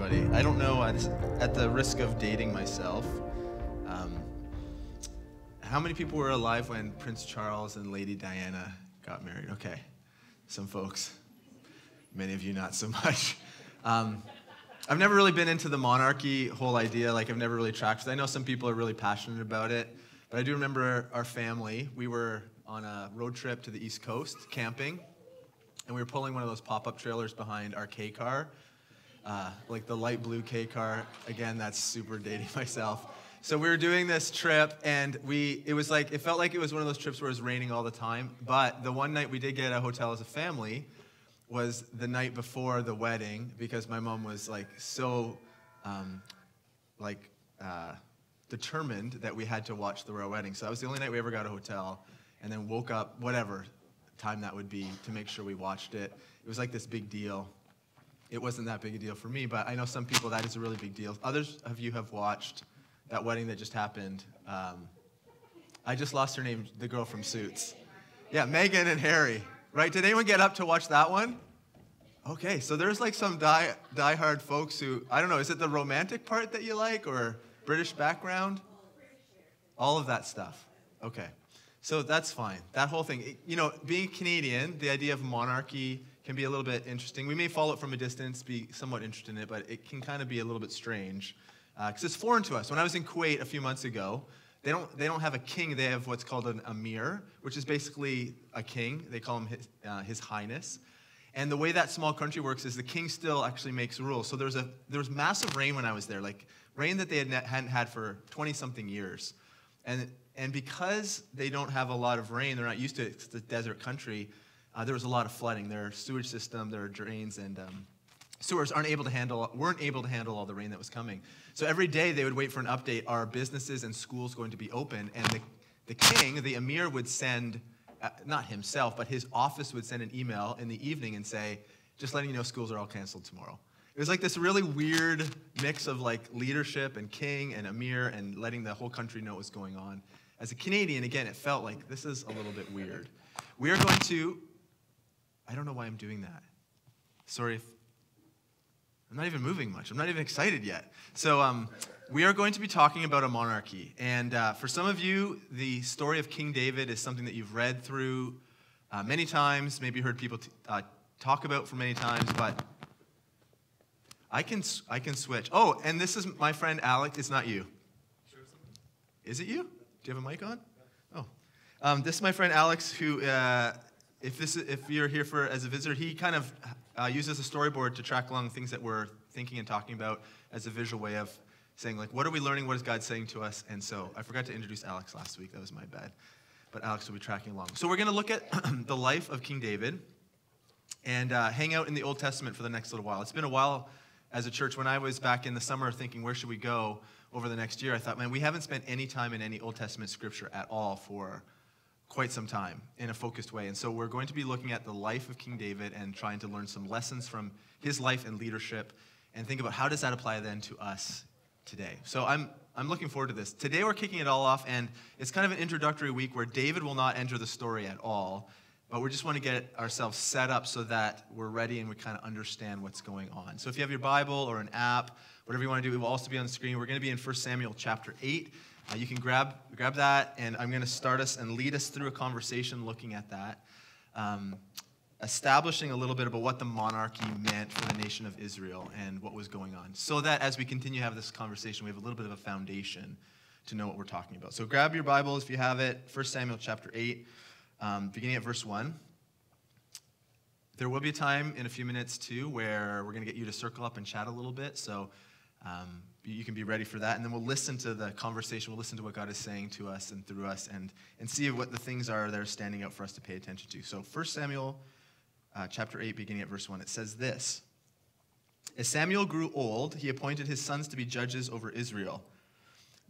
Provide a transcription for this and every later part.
everybody. I don't know, at the risk of dating myself, how many people were alive when Prince Charles and Lady Diana got married? Okay, some folks. Many of you not so much. I've never really been into the monarchy whole idea. Like, I've never really tracked it. I know some people are really passionate about it, but I do remember our family. We were on a road trip to the East Coast camping, and we were pulling one of those pop-up trailers behind our K car, like the light blue K car. Again, that's super dating myself. So we were doing this trip, and it felt like it was one of those trips where it was raining all the time. But the one night we did get a hotel as a family was the night before the wedding, because my mom was like so determined that we had to watch the royal wedding. So that was the only night we ever got a hotel, and then woke up whatever time that would be to make sure we watched it. It was like this big deal. It wasn't that big a deal for me, but I know some people that is a really big deal. Others of you have watched that wedding that just happened. I just lost her name, the girl from Suits. Yeah, Meghan and Harry. Right? Did anyone get up to watch that one? Okay, so there's like some die-hard folks who, I don't know, is it the romantic part that you like, or British background? All of that stuff. Okay, so that's fine. That whole thing. You know, being Canadian, the idea of monarchy can be a little bit interesting. We may follow it from a distance, be somewhat interested in it, but it can kind of be a little bit strange because it's foreign to us. When I was in Kuwait a few months ago, they don't have a king. They have what's called an emir, which is basically a king. They call him his highness. And the way that small country works is the king still actually makes rules. So there was massive rain when I was there, like rain that they hadn't had for 20-something years. And because they don't have a lot of rain, they're not used to it. It's a desert country. There was a lot of flooding. Their sewage system, their drains, and sewers weren't able to handle all the rain that was coming. So every day they would wait for an update. Are businesses and schools going to be open? And the king, the emir, would send, not himself, but his office would send an email in the evening and say, just letting you know schools are all canceled tomorrow. It was like this really weird mix of like leadership and king and emir and letting the whole country know what was going on. As a Canadian, again, it felt like this is a little bit weird. We are going to, I don't know why I'm doing that. Sorry if I'm not even moving much. I'm not even excited yet. So we are going to be talking about a monarchy. And for some of you, the story of King David is something that you've read through many times, maybe heard people talk about for many times, but I can switch. Oh, and this is my friend Alex. It's not you. Is it you? Do you have a mic on? Oh. This is my friend Alex, who, if you're here as a visitor, he kind of uses a storyboard to track along things that we're thinking and talking about as a visual way of saying, like, what are we learning? What is God saying to us? And so I forgot to introduce Alex last week. That was my bad. But Alex will be tracking along. So we're going to look at the life of King David and hang out in the Old Testament for the next little while. It's been a while as a church. When I was back in the summer thinking, where should we go over the next year, I thought, man, we haven't spent any time in any Old Testament scripture at all for quite some time in a focused way. And so we're going to be looking at the life of King David and trying to learn some lessons from his life and leadership and think about how does that apply then to us today. So I'm looking forward to this. Today we're kicking it all off, and it's kind of an introductory week where David will not enter the story at all, but we just want to get ourselves set up so that we're ready and we kind of understand what's going on. So if you have your Bible or an app, whatever you want to do, it will also be on the screen. We're going to be in 1 Samuel chapter 8. You can grab that, and I'm going to start us and lead us through a conversation looking at that, establishing a little bit about what the monarchy meant for the nation of Israel and what was going on, so that as we continue to have this conversation, we have a little bit of a foundation to know what we're talking about. So grab your Bible if you have it, 1 Samuel chapter 8, beginning at verse 1. There will be a time in a few minutes, too, where we're going to get you to circle up and chat a little bit, so you can be ready for that, and then we'll listen to the conversation. We'll listen to what God is saying to us and through us, and see what the things are that are standing out for us to pay attention to. So 1 Samuel chapter 8, beginning at verse 1, it says this. As Samuel grew old, he appointed his sons to be judges over Israel.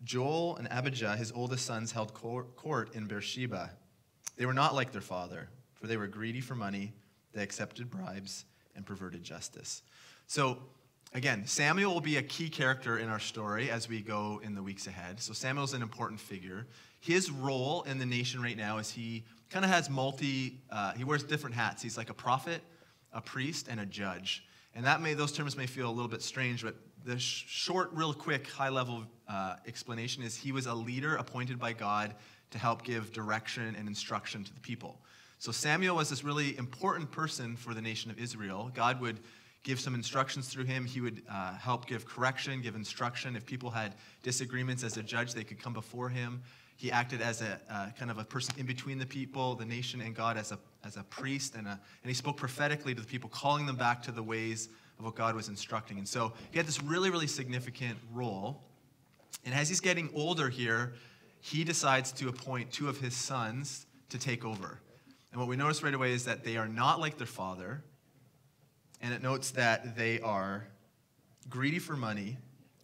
Joel and Abijah, his oldest sons, held court in Beersheba. They were not like their father, for they were greedy for money. They accepted bribes and perverted justice. So again, Samuel will be a key character in our story as we go in the weeks ahead. So Samuel's an important figure. His role in the nation right now is he kind of has he wears different hats. He's like a prophet, a priest, and a judge. And those terms may feel a little bit strange, but the short, real quick, high-level explanation is he was a leader appointed by God to help give direction and instruction to the people. So Samuel was this really important person for the nation of Israel. God would give some instructions through him. He would help give correction, give instruction. If people had disagreements as a judge, they could come before him. He acted as a kind of a person in between the people, the nation, and God as a priest, and he spoke prophetically to the people, calling them back to the ways of what God was instructing. And so he had this really, really significant role. And as he's getting older here, he decides to appoint 2 of his sons to take over. And what we notice right away is that they are not like their father. And it notes that they are greedy for money,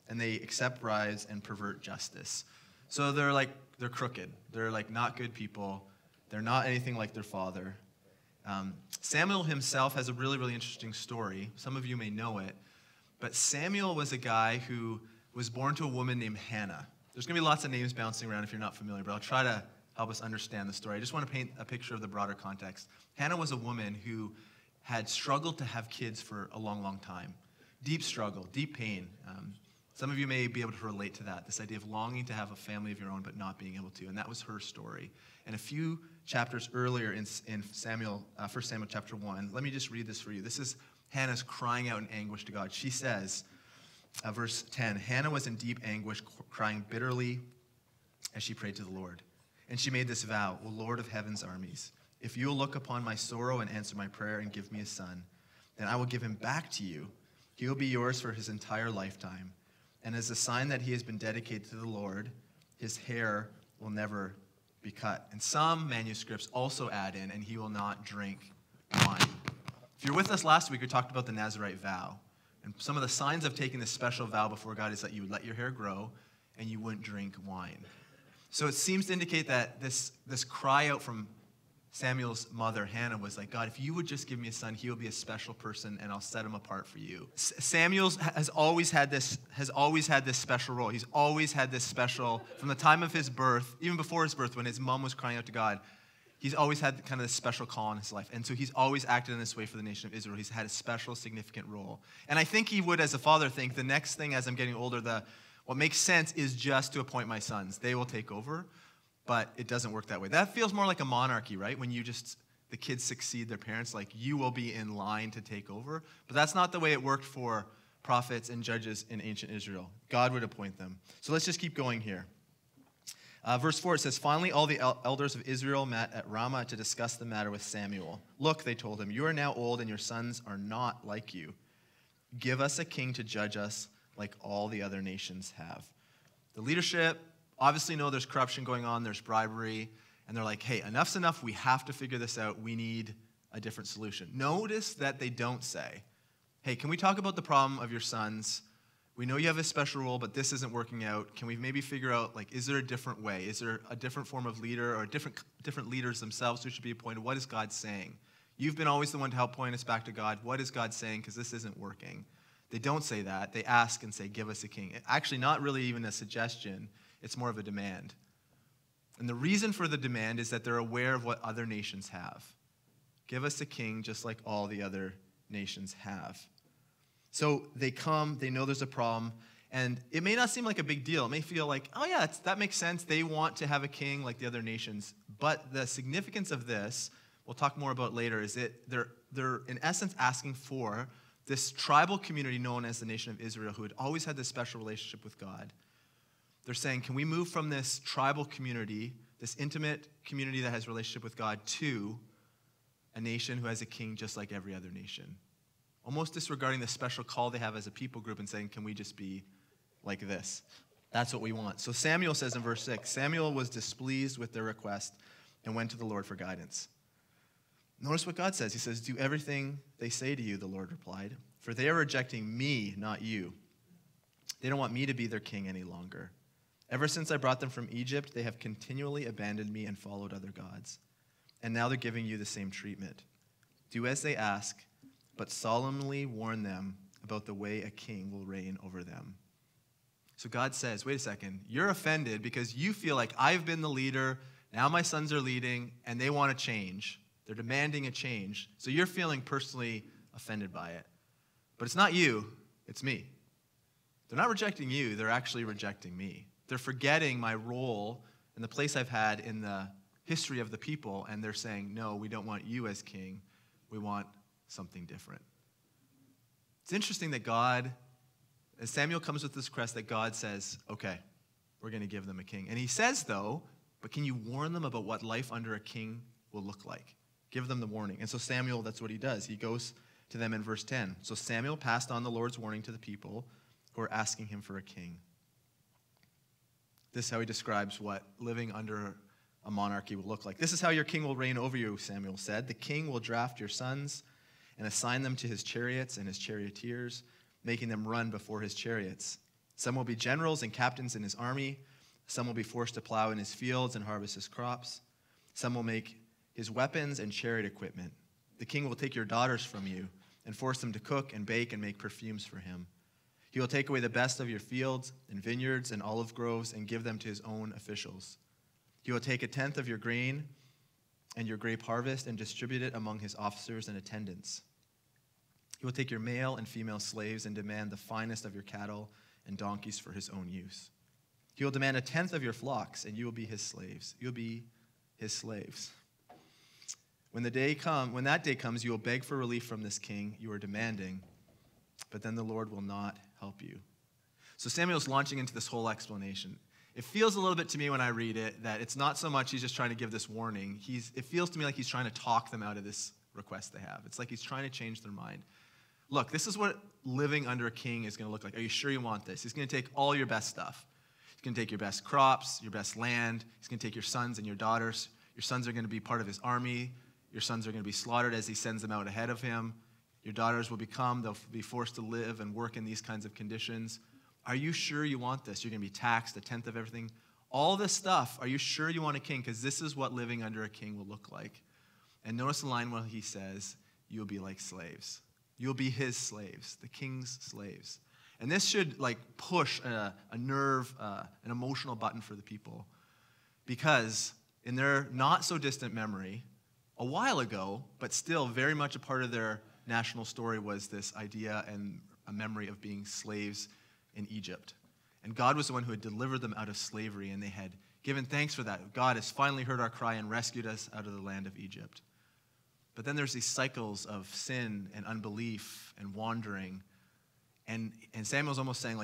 and they accept bribes and pervert justice. So they're crooked. They're like not good people. They're not anything like their father. Samuel himself has a really, really interesting story. Some of you may know it. But Samuel was a guy who was born to a woman named Hannah. There's going to be lots of names bouncing around if you're not familiar, but I'll try to help us understand the story. I just want to paint a picture of the broader context. Hannah was a woman who had struggled to have kids for a long, long time. Deep struggle, deep pain. Some of you may be able to relate to that, this idea of longing to have a family of your own but not being able to, and that was her story. And a few chapters earlier in 1 Samuel chapter 1, let me just read this for you. This is Hannah's crying out in anguish to God. She says, verse 10, Hannah was in deep anguish, crying bitterly as she prayed to the Lord. And she made this vow, O Lord of heaven's armies, if you will look upon my sorrow and answer my prayer and give me a son, then I will give him back to you. He will be yours for his entire lifetime. And as a sign that he has been dedicated to the Lord, his hair will never be cut. And some manuscripts also add in, and he will not drink wine. If you're with us last week, we talked about the Nazirite vow. And some of the signs of taking this special vow before God is that you would let your hair grow and you wouldn't drink wine. So it seems to indicate that this cry out from Samuel's mother, Hannah, was like, God, if you would just give me a son, he will be a special person, and I'll set him apart for you. Samuel has always had this special role. He's always had this special, from the time of his birth, even before his birth, when his mom was crying out to God, he's always had kind of this special call in his life. And so he's always acted in this way for the nation of Israel. He's had a special, significant role. And I think he would, as a father, think the next thing as I'm getting older, what makes sense is just to appoint my sons. They will take over. But it doesn't work that way. That feels more like a monarchy, right? When the kids succeed their parents, like you will be in line to take over. But that's not the way it worked for prophets and judges in ancient Israel. God would appoint them. So let's just keep going here. Verse 4, it says, Finally, all the elders of Israel met at Ramah to discuss the matter with Samuel. Look, they told him, you are now old and your sons are not like you. Give us a king to judge us like all the other nations have. The leadership obviously know there's corruption going on, there's bribery, and they're like, hey, enough's enough, we have to figure this out, we need a different solution. Notice that they don't say, hey, can we talk about the problem of your sons? We know you have a special role, but this isn't working out. Can we maybe figure out, is there a different way? Is there a different form of leader or different leaders themselves who should be appointed? What is God saying? You've been always the one to help point us back to God. What is God saying? Because this isn't working. They don't say that. They ask and say, give us a king. Actually, not really even a suggestion. It's more of a demand. And the reason for the demand is that they're aware of what other nations have. Give us a king just like all the other nations have. So they come, they know there's a problem, and it may not seem like a big deal. It may feel like, oh yeah, that makes sense. They want to have a king like the other nations. But the significance of this, we'll talk more about later, is that they're in essence asking for this tribal community known as the nation of Israel, who had always had this special relationship with God. They're saying, can we move from this tribal community, this intimate community that has a relationship with God, to a nation who has a king just like every other nation? Almost disregarding the special call they have as a people group and saying, can we just be like this? That's what we want. So Samuel says in verse 6, Samuel was displeased with their request and went to the Lord for guidance. Notice what God says. He says, do everything they say to you, the Lord replied, for they are rejecting me, not you. They don't want me to be their king any longer. Ever since I brought them from Egypt, they have continually abandoned me and followed other gods. And now they're giving you the same treatment. Do as they ask, but solemnly warn them about the way a king will reign over them. So God says, wait a second, you're offended because you feel like I've been the leader, now my sons are leading, and they want to change. They're demanding a change. So you're feeling personally offended by it. But it's not you, it's me. They're not rejecting you, they're actually rejecting me. They're forgetting my role and the place I've had in the history of the people, and they're saying, no, we don't want you as king. We want something different. It's interesting that God, as Samuel comes with this request, that God says, okay, we're going to give them a king. And he says, though, but can you warn them about what life under a king will look like? Give them the warning. And so Samuel, that's what he does. He goes to them in verse 10. So Samuel passed on the Lord's warning to the people who are asking him for a king. This is how he describes what living under a monarchy will look like. This is how your king will reign over you, Samuel said. The king will draft your sons and assign them to his chariots and his charioteers, making them run before his chariots. Some will be generals and captains in his army. Some will be forced to plow in his fields and harvest his crops. Some will make his weapons and chariot equipment. The king will take your daughters from you and force them to cook and bake and make perfumes for him. He will take away the best of your fields and vineyards and olive groves and give them to his own officials. He will take 1/10 of your grain and your grape harvest and distribute it among his officers and attendants. He will take your male and female slaves and demand the finest of your cattle and donkeys for his own use. He will demand 1/10 of your flocks, and you will be his slaves. You'll be his slaves. When that day comes, you will beg for relief from this king you are demanding, but then the Lord will not help you. So Samuel's launching into this whole explanation. It feels a little bit to me when I read it that it's not so much he's just trying to give this warning. It feels to me like he's trying to talk them out of this request they have. It's like he's trying to change their mind. Look, this is what living under a king is going to look like. Are you sure you want this? He's going to take all your best stuff. He's going to take your best crops, your best land. He's going to take your sons and your daughters. Your sons are going to be part of his army. Your sons are going to be slaughtered as he sends them out ahead of him. Your daughters they'll be forced to live and work in these kinds of conditions. Are you sure you want this? You're going to be taxed 1/10 of everything. All this stuff, are you sure you want a king? Because this is what living under a king will look like. And notice the line where he says, you'll be like slaves. You'll be his slaves, the king's slaves. And this should push a nerve, an emotional button for the people. Because in their not so distant memory, a while ago, but still very much a part of their national story was this idea and a memory of being slaves in Egypt. And God was the one who had delivered them out of slavery, and they had given thanks for that. God has finally heard our cry and rescued us out of the land of Egypt. But then there's these cycles of sin and unbelief and wandering. And Samuel's almost saying,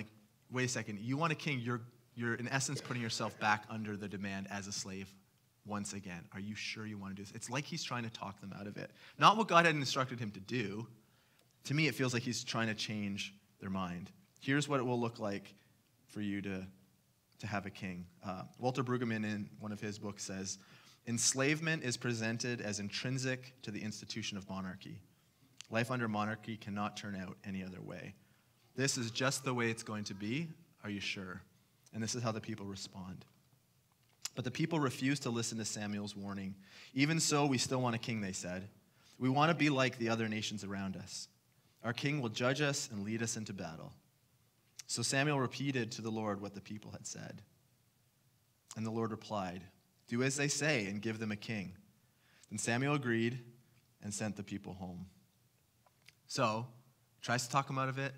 wait a second, you want a king, you're in essence putting yourself back under the demand as a slave once again. Are you sure you want to do this? It's like he's trying to talk them out of it. Not what God had instructed him to do. To me, it feels like he's trying to change their mind. Here's what it will look like for you to have a king. Walter Brueggemann, in one of his books, says, enslavement is presented as intrinsic to the institution of monarchy. Life under monarchy cannot turn out any other way. This is just the way it's going to be. Are you sure? And this is how the people respond. But the people refused to listen to Samuel's warning. Even so, we still want a king, they said. We want to be like the other nations around us. Our king will judge us and lead us into battle. So Samuel repeated to the Lord what the people had said. And the Lord replied, do as they say and give them a king. Then Samuel agreed and sent the people home. So, tries to talk them out of it,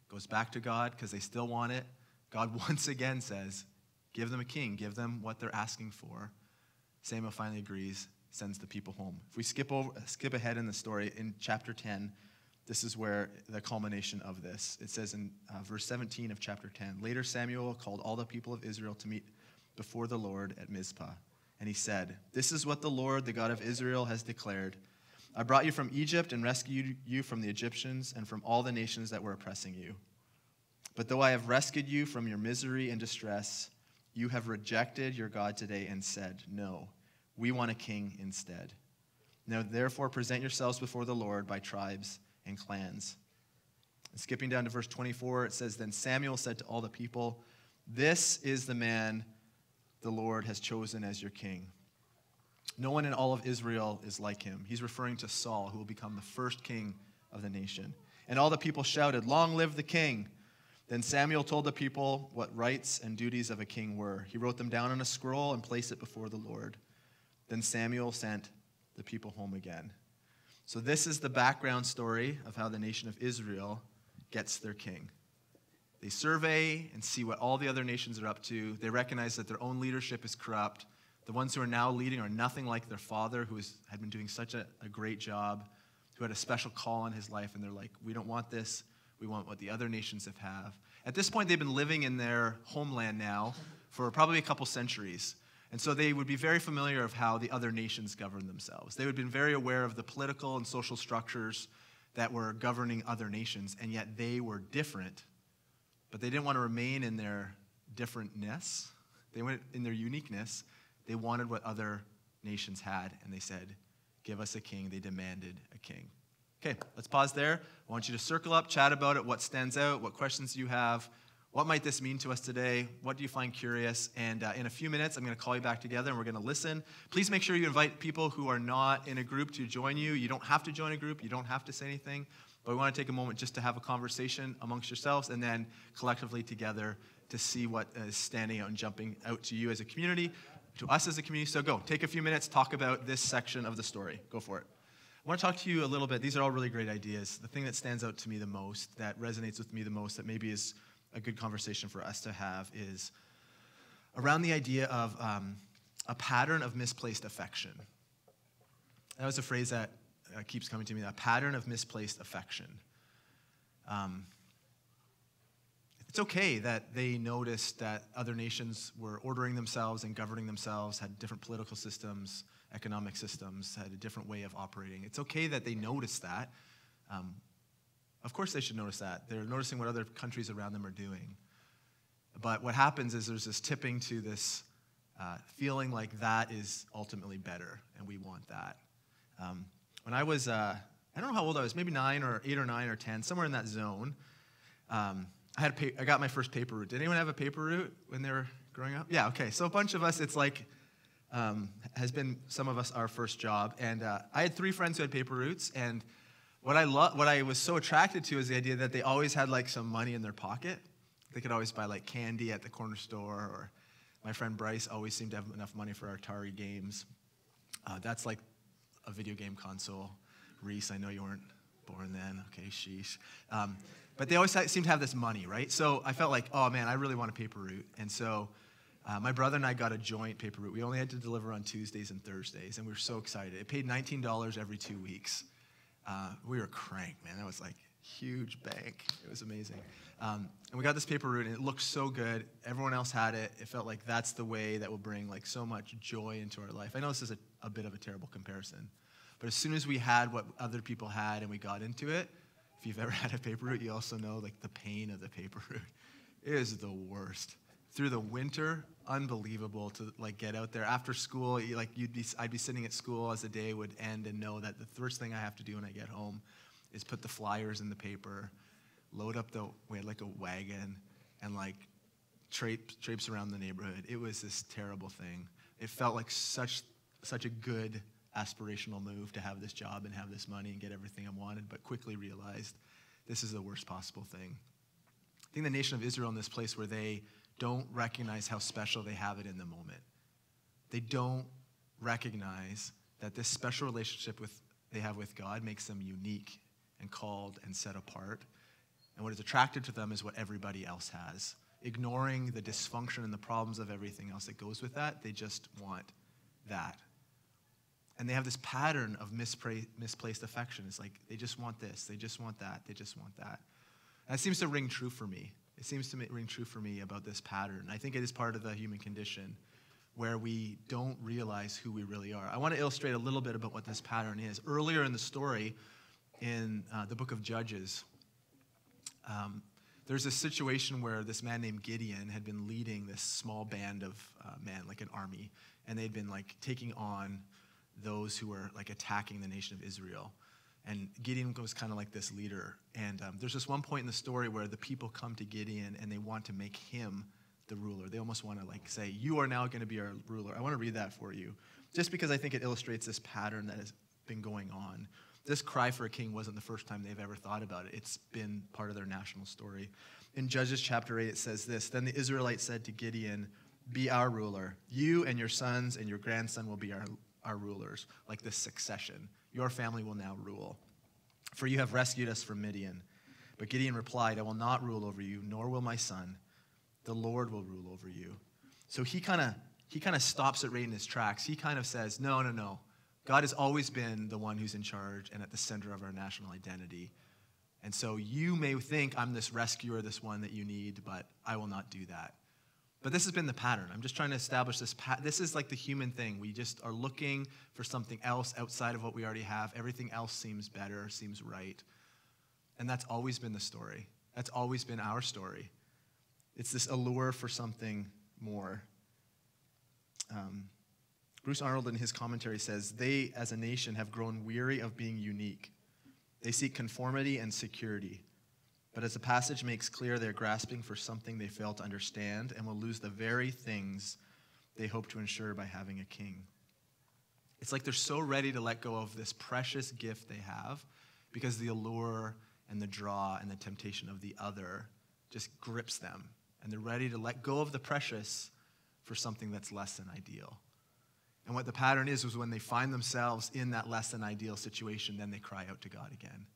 goes back to God because they still want it. God once again says, give them a king, give them what they're asking for. Samuel finally agrees, sends the people home. If we skip ahead in the story, in chapter 10, this is where the culmination of this. It says in verse 17 of chapter 10, later Samuel called all the people of Israel to meet before the Lord at Mizpah. And he said, this is what the Lord, the God of Israel, has declared. I brought you from Egypt and rescued you from the Egyptians and from all the nations that were oppressing you. But though I have rescued you from your misery and distress, you have rejected your God today and said, no, we want a king instead. Now therefore present yourselves before the Lord by tribes and clans. And skipping down to verse 24, it says, then Samuel said to all the people, this is the man the Lord has chosen as your king. No one in all of Israel is like him. He's referring to Saul, who will become the first king of the nation. And all the people shouted, long live the king. Then Samuel told the people what rights and duties of a king were. He wrote them down on a scroll and placed it before the Lord. Then Samuel sent the people home again. So this is the background story of how the nation of Israel gets their king. They survey and see what all the other nations are up to. They recognize that their own leadership is corrupt. The ones who are now leading are nothing like their father, who had been doing such a great job, who had a special call on his life, and they're like, we don't want this. We want what the other nations have. At this point, they've been living in their homeland now for probably a couple centuries. And so they would be very familiar of how the other nations govern themselves. They would have been very aware of the political and social structures that were governing other nations, and yet they were different. But they didn't want to remain in their differentness. They went in their uniqueness. They wanted what other nations had, and they said, give us a king. They demanded a king. Okay, let's pause there. I want you to circle up, chat about it, what stands out, what questions do you have, what might this mean to us today, what do you find curious, and in a few minutes, I'm going to call you back together, and we're going to listen. Please make sure you invite people who are not in a group to join you. You don't have to join a group. You don't have to say anything. But we want to take a moment just to have a conversation amongst yourselves and then collectively together to see what is standing out and jumping out to you as a community, to us as a community. So go, take a few minutes, talk about this section of the story. Go for it. I want to talk to you a little bit. These are all really great ideas. The thing that stands out to me the most, that resonates with me the most, that maybe is a good conversation for us to have is around the idea of a pattern of misplaced affection. That was a phrase that keeps coming to me, a pattern of misplaced affection. It's okay that they noticed that other nations were ordering themselves and governing themselves, had different political systems, economic systems, had a different way of operating. It's okay that they noticed that. Of course they should notice that. They're noticing what other countries around them are doing. But what happens is there's this tipping to this feeling like that is ultimately better, and we want that. When I was, I don't know how old I was, maybe 8 or 9 or 10, somewhere in that zone, I got my first paper route. Did anyone have a paper route when they were growing up? Yeah, okay. So a bunch of us, it's like, has been some of us our first job. And I had 3 friends who had paper routes, and what I was so attracted to is the idea that they always had like some money in their pocket. They could always buy like candy at the corner store, or my friend Bryce always seemed to have enough money for our Atari games. That's like a video game console. Reese, I know you weren't born then. Okay, sheesh. But they always seemed to have this money, right? So I felt like, oh man, I really want a paper route. And so my brother and I got a joint paper route. We only had to deliver on Tuesdays and Thursdays, and we were so excited. It paid $19 every 2 weeks. We were cranked, man. That was like huge bank. It was amazing. And we got this paper route, and it looked so good. Everyone else had it. It felt like that's the way that will bring like so much joy into our life. I know this is a bit of a terrible comparison, but as soon as we had what other people had and we got into it, if you've ever had a paper route, you also know like the pain of the paper route. It is the worst. Through the winter, unbelievable to like get out there after school. I'd be sitting at school as the day would end and know that the first thing I have to do when I get home is put the flyers in the paper, load up we had like a wagon, and like traipse around the neighborhood. It was this terrible thing. It felt like such a good aspirational move to have this job and have this money and get everything I wanted, but quickly realized this is the worst possible thing. I think the nation of Israel in this place where they don't recognize how special they have it in the moment. They don't recognize that this special relationship they have with God makes them unique and called and set apart. And what is attractive to them is what everybody else has. Ignoring the dysfunction and the problems of everything else that goes with that, they just want that. And they have this pattern of misplaced affection. It's like they just want this, they just want that, they just want that. And it seems to ring true for me. It seems to ring true for me about this pattern. I think it is part of the human condition where we don't realize who we really are. I want to illustrate a little bit about what this pattern is. Earlier in the story, in the book of Judges, there's a situation where this man named Gideon had been leading this small band of men, like an army, and they'd been like taking on those who were like attacking the nation of Israel. And Gideon was kind of like this leader. And there's this one point in the story where the people come to Gideon and they want to make him the ruler. They almost want to like say, you are now going to be our ruler. I want to read that for you, just because I think it illustrates this pattern that has been going on. This cry for a king wasn't the first time they've ever thought about it. It's been part of their national story. In Judges chapter 8, it says this: Then the Israelites said to Gideon, be our ruler. You and your sons and your grandson will be our rulers, like this succession. Your family will now rule. For you have rescued us from Midian. But Gideon replied, I will not rule over you, nor will my son. The Lord will rule over you. So he kind of stops it right in his tracks. He kind of says, no. God has always been the one who's in charge and at the center of our national identity. And so you may think I'm this rescuer, this one that you need, but I will not do that. But this has been the pattern. I'm just trying to establish this. This is like the human thing. We just are looking for something else outside of what we already have. Everything else seems better, seems right. And that's always been the story. That's always been our story. It's this allure for something more. Bruce Arnold in his commentary says, they as a nation have grown weary of being unique. They seek conformity and security. But as the passage makes clear, they're grasping for something they fail to understand and will lose the very things they hope to ensure by having a king. It's like they're so ready to let go of this precious gift they have because the allure and the draw and the temptation of the other just grips them. And they're ready to let go of the precious for something that's less than ideal. And what the pattern is when they find themselves in that less than ideal situation, then they cry out to God again.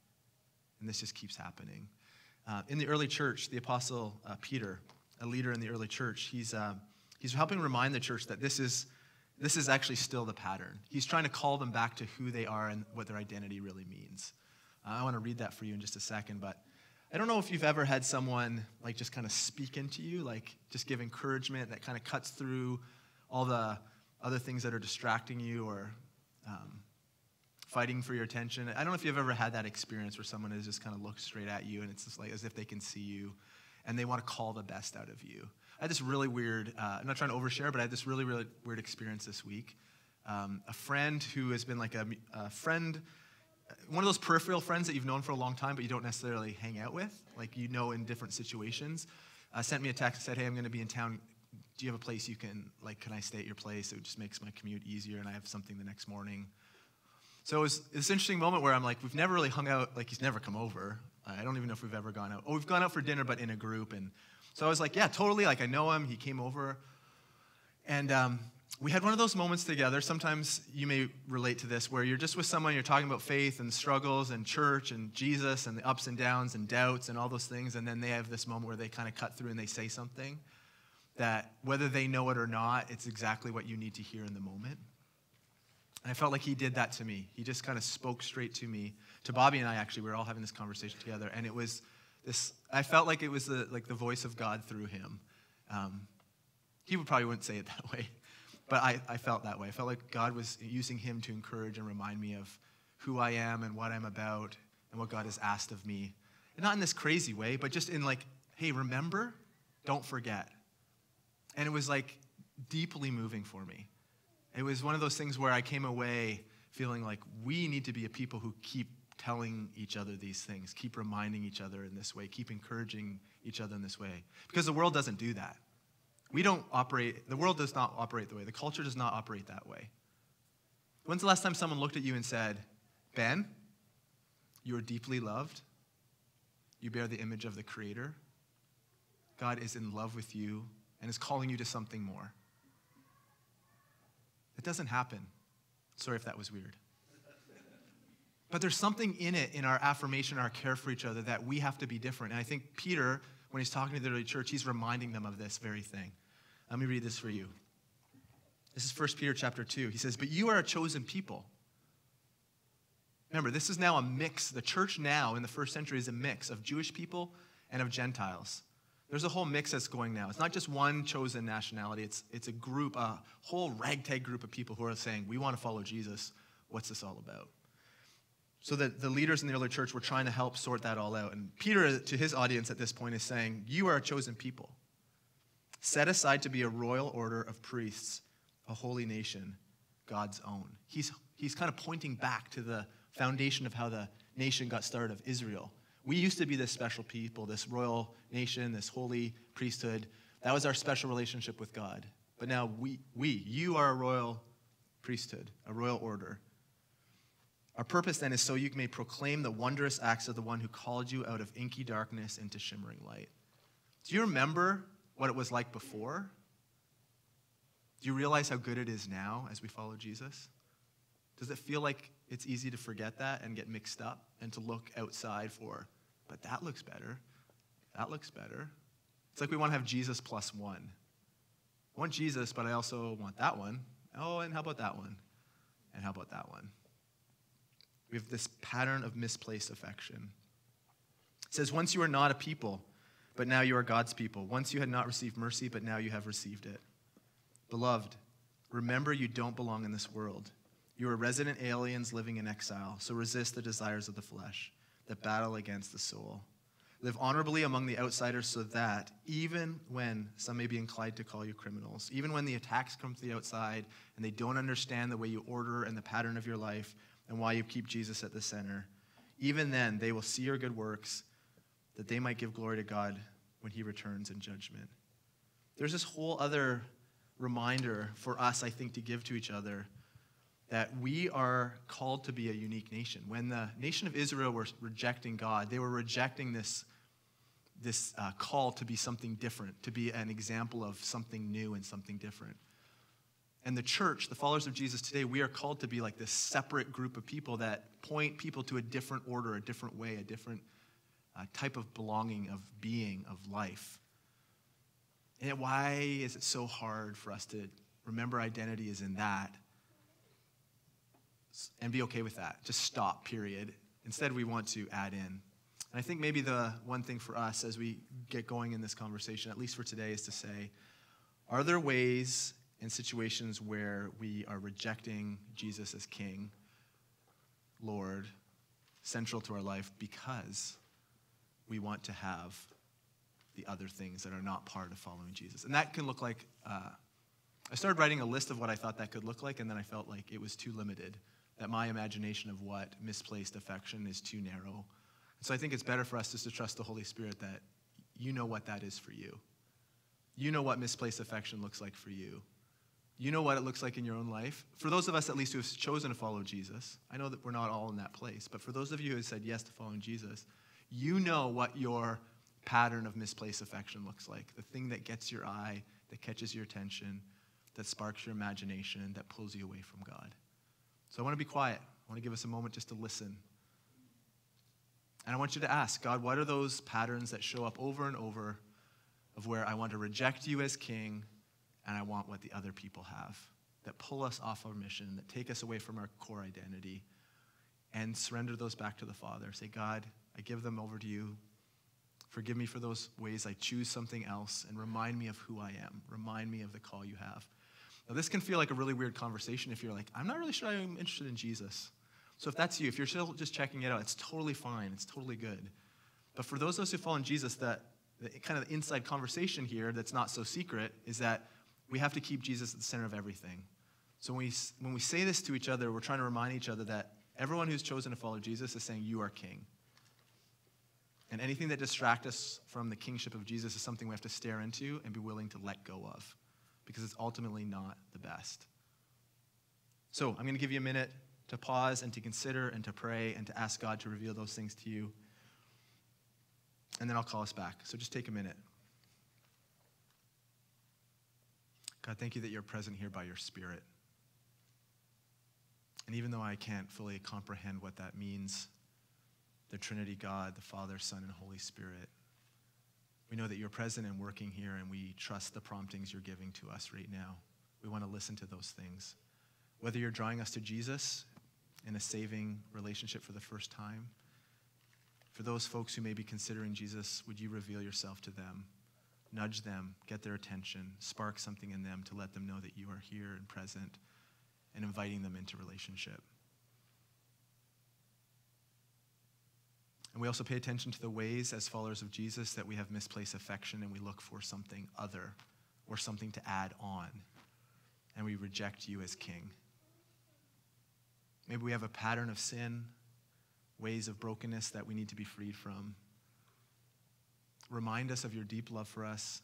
And this just keeps happening. In the early church, the apostle Peter, a leader in the early church, he's helping remind the church that this is actually still the pattern. He's trying to call them back to who they are and what their identity really means. I want to read that for you in just a second, but I don't know if you've ever had someone like just kind of speak into you, like just give encouragement that kind of cuts through all the other things that are distracting you or fighting for your attention. I don't know if you've ever had that experience where someone has just kind of looked straight at you and it's just like as if they can see you and they want to call the best out of you. I had this really weird, I'm not trying to overshare, but I had this really, really weird experience this week. A friend who has been like a friend, one of those peripheral friends that you've known for a long time but you don't necessarily hang out with, like you know in different situations, sent me a text and said, hey, I'm going to be in town. Do you have a place you can, like, can I stay at your place? It just makes my commute easier and I have something the next morning. So it was this interesting moment where I'm like, we've never really hung out, like he's never come over. I don't even know if we've ever gone out. Oh, we've gone out for dinner, but in a group. And so I was like, yeah, totally, like I know him. He came over. And we had one of those moments together. Sometimes you may relate to this where you're just with someone, you're talking about faith and struggles and church and Jesus and the ups and downs and doubts and all those things. And then they have this moment where they kind of cut through and they say something that whether they know it or not, it's exactly what you need to hear in the moment. And I felt like he did that to me. He just kind of spoke straight to me. To Bobby and I, actually, we were all having this conversation together. And it was this, I felt like it was the voice of God through him. He probably wouldn't say it that way, but I felt that way. I felt like God was using him to encourage and remind me of who I am and what I'm about and what God has asked of me. And not in this crazy way, but just in like, hey, remember, don't forget. And it was like deeply moving for me. It was one of those things where I came away feeling like we need to be a people who keep telling each other these things, keep reminding each other in this way, keep encouraging each other in this way. Because the world doesn't do that. The world does not operate the way. The culture does not operate that way. When's the last time someone looked at you and said, Ben, you are deeply loved. You bear the image of the Creator. God is in love with you and is calling you to something more. It doesn't happen. Sorry if that was weird. But there's something in it, in our affirmation, our care for each other, that we have to be different. And I think Peter, when he's talking to the early church, he's reminding them of this very thing. Let me read this for you. This is 1 Peter chapter 2. He says, but you are a chosen people. Remember, this is now a mix. The church now in the first century is a mix of Jewish people and of Gentiles. There's a whole mix that's going now. It's not just one chosen nationality. It's a group, a whole ragtag group of people who are saying, we want to follow Jesus. What's this all about? So that the leaders in the early church were trying to help sort that all out. And Peter, to his audience at this point, is saying, you are a chosen people, set aside to be a royal order of priests, a holy nation, God's own. He's kind of pointing back to the foundation of how the nation got started of Israel. We used to be this special people, this royal nation, this holy priesthood. That was our special relationship with God. But now you are a royal priesthood, a royal order. Our purpose then is so you may proclaim the wondrous acts of the one who called you out of inky darkness into shimmering light. Do you remember what it was like before? Do you realize how good it is now as we follow Jesus? Does it feel like it's easy to forget that and get mixed up and to look outside for but that looks better. That looks better. It's like we want to have Jesus plus one. I want Jesus, but I also want that one. Oh, and how about that one? And how about that one? We have this pattern of misplaced affection. It says, once you were not a people, but now you are God's people. Once you had not received mercy, but now you have received it. Beloved, remember you don't belong in this world. You are resident aliens living in exile, so resist the desires of the flesh that battle against the soul. Live honorably among the outsiders so that even when some may be inclined to call you criminals, even when the attacks come from the outside and they don't understand the way you order and the pattern of your life and why you keep Jesus at the center, even then they will see your good works that they might give glory to God when he returns in judgment. There's this whole other reminder for us, I think, to give to each other that we are called to be a unique nation. When the nation of Israel were rejecting God, they were rejecting this call to be something different, to be an example of something new and something different. And the church, the followers of Jesus today, we are called to be like this separate group of people that point people to a different order, a different way, a different type of belonging, of being, of life. And why is it so hard for us to remember identity is in that and be okay with that? Just stop, period. Instead, we want to add in. And I think maybe the one thing for us as we get going in this conversation, at least for today, is to say, are there ways and situations where we are rejecting Jesus as King, Lord, central to our life because we want to have the other things that are not part of following Jesus? And that can look like, I started writing a list of what I thought that could look like, and then I felt like it was too limited, that my imagination of what misplaced affection is too narrow. So I think it's better for us just to trust the Holy Spirit that you know what that is for you. You know what misplaced affection looks like for you. You know what it looks like in your own life. For those of us, at least, who have chosen to follow Jesus, I know that we're not all in that place, but for those of you who have said yes to following Jesus, you know what your pattern of misplaced affection looks like. The thing that gets your eye, that catches your attention, that sparks your imagination, that pulls you away from God. So I want to be quiet. I want to give us a moment just to listen. And I want you to ask, God, what are those patterns that show up over and over of where I want to reject you as King and I want what the other people have, that pull us off our mission, that take us away from our core identity, and surrender those back to the Father. Say, God, I give them over to you. Forgive me for those ways I choose something else, and remind me of who I am. Remind me of the call you have. Now, this can feel like a really weird conversation if you're like, I'm not really sure I'm interested in Jesus. So if that's you, if you're still just checking it out, it's totally fine. It's totally good. But for those of us who follow in Jesus, that the kind of inside conversation here that's not so secret is that we have to keep Jesus at the center of everything. So when we say this to each other, we're trying to remind each other that everyone who's chosen to follow Jesus is saying, you are King. And anything that distracts us from the kingship of Jesus is something we have to stare into and be willing to let go of, because it's ultimately not the best. So I'm going to give you a minute to pause and to consider and to pray and to ask God to reveal those things to you. And then I'll call us back. So just take a minute. God, thank you that you're present here by your Spirit. And even though I can't fully comprehend what that means, the Trinity God, the Father, Son, and Holy Spirit, we know that you're present and working here, and we trust the promptings you're giving to us right now. We want to listen to those things. Whether you're drawing us to Jesus in a saving relationship for the first time, for those folks who may be considering Jesus, would you reveal yourself to them? Nudge them, get their attention, spark something in them to let them know that you are here and present and inviting them into relationship. And we also pay attention to the ways as followers of Jesus that we have misplaced affection and we look for something other or something to add on, and we reject you as King. Maybe we have a pattern of sin, ways of brokenness that we need to be freed from. Remind us of your deep love for us,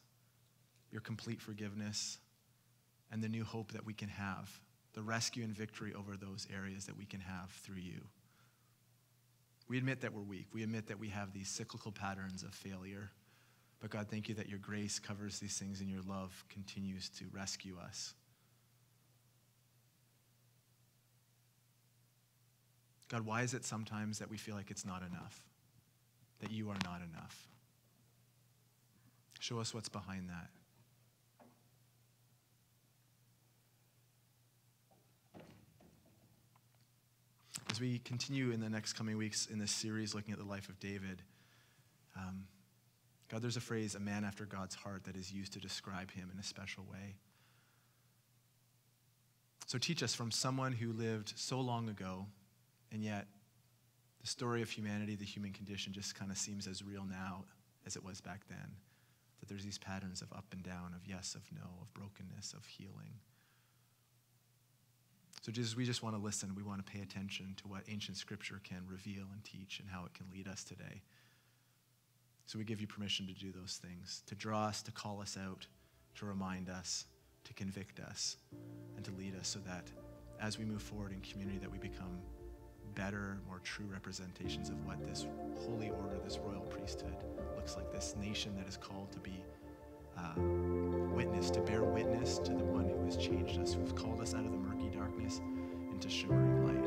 your complete forgiveness, and the new hope that we can have, the rescue and victory over those areas that we can have through you. We admit that we're weak. We admit that we have these cyclical patterns of failure. But God, thank you that your grace covers these things and your love continues to rescue us. God, why is it sometimes that we feel like it's not enough? that you are not enough. Show us what's behind that. As we continue in the next coming weeks in this series looking at the life of David, God, there's a phrase, a man after God's heart, that is used to describe him in a special way. So teach us from someone who lived so long ago, and yet the story of humanity, the human condition, just kind of seems as real now as it was back then. That there's these patterns of up and down, of yes, of no, of brokenness, of healing. So Jesus, we just want to listen. We want to pay attention to what ancient scripture can reveal and teach and how it can lead us today. So we give you permission to do those things, to draw us, to call us out, to remind us, to convict us, and to lead us so that as we move forward in community, that we become better, more true representations of what this holy order, this royal priesthood looks like, this nation that is called to be witness, to bear witness to the one who has changed us, who's called us out of the murky darkness into shimmering light.